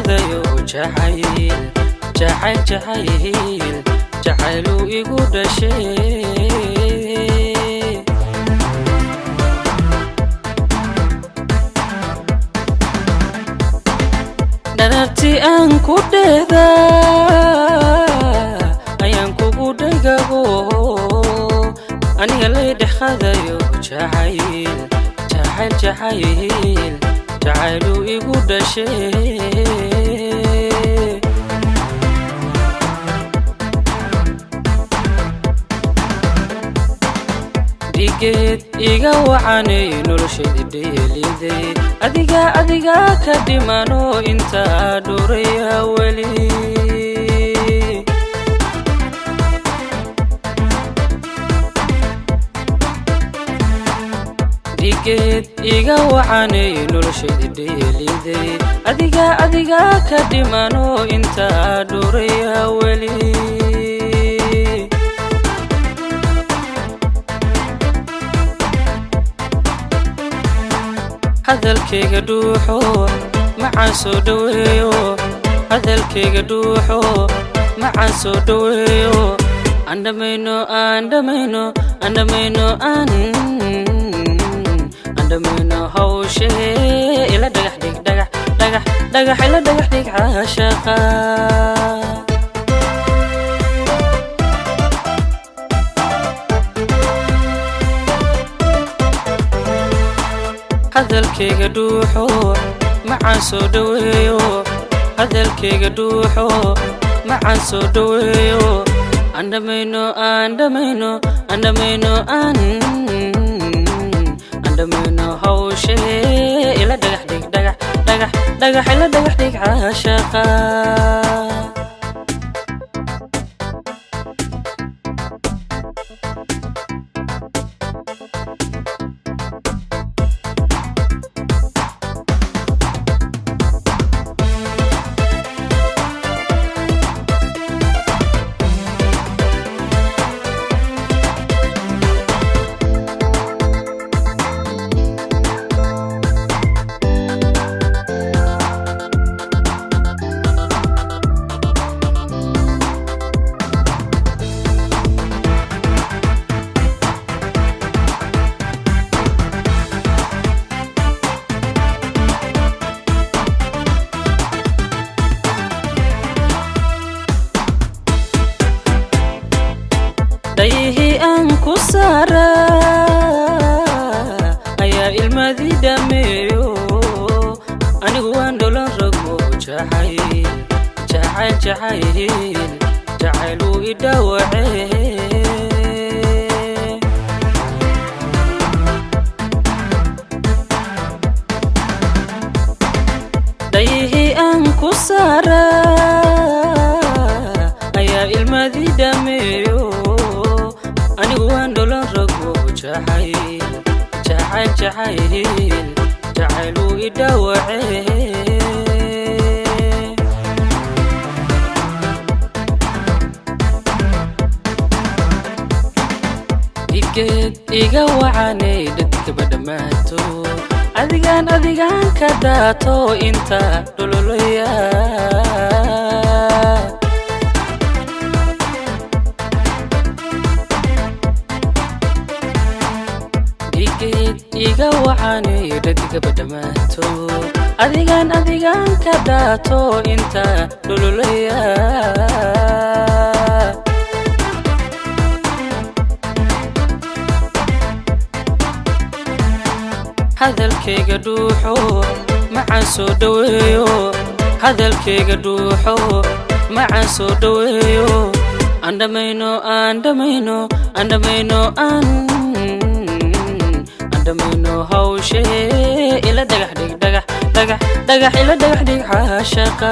dhexadayo jacayl jacayl jacayl jacaylu igu dhashay dhararti aan ku dheeda ayaan kugu dhagago aniga lay dhexadayo jacayl jacayl jacayl jacaylu igu dhashay digeed iga wacanay noloshayda dheeliday adiga ka dhimano inta dhuraya weli digeed iga wacanay noloshayda dheeliday adiga ka dhimano inta dhuraya weli hadalkayga dhuuxo macaan soo dhaweeyo hadalkayga dhuuxo macaan soo dhaweeyo andhamayno hawshe ila dhagax ila dhagax dhig caashaqa hadalkayga dhuuxo macaan soo dhaweeyo hadalkayga dhuuxo macaan soo dhaweeyo andhamayno hawshe ila dhagax ila dhagax dhig caashaqa dayhi aan ku saara ayaa ilmadii dhameeyo anigu waan dholan rago jacayl jacayl jacayl jacaylu i dhaawacee dayhi aan ku saara ayaa ilmadii dhameeyo anigu waan dholan rago jacayl jacayl jacayl jacaylu i dhaawacee digeed iga wacanay dadkaba dhammaato adigaan ka daato inta dhololaya iga wacanay dadkaba dhammaato adigaan ka daato inta dhololaya hadalkayga dhuuxo macaan soo dhaweeyo hadalkayga dhuuxo macaan soo dhaweeyo andhamayno hawshe ila dhagax ila dhagax dhig caashaqa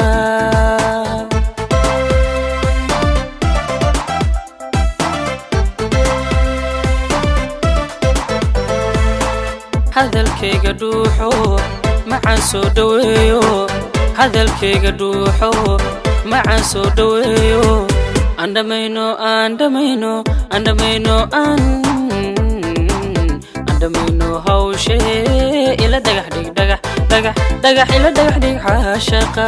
hadalkayga dhuuxo macaan soo dhaweeyo hadalkayga dhuuxo macaan soo dhaweeyo andhamayno hawshe ila dhagax dhig دقح إلا دقح ديك عاشقا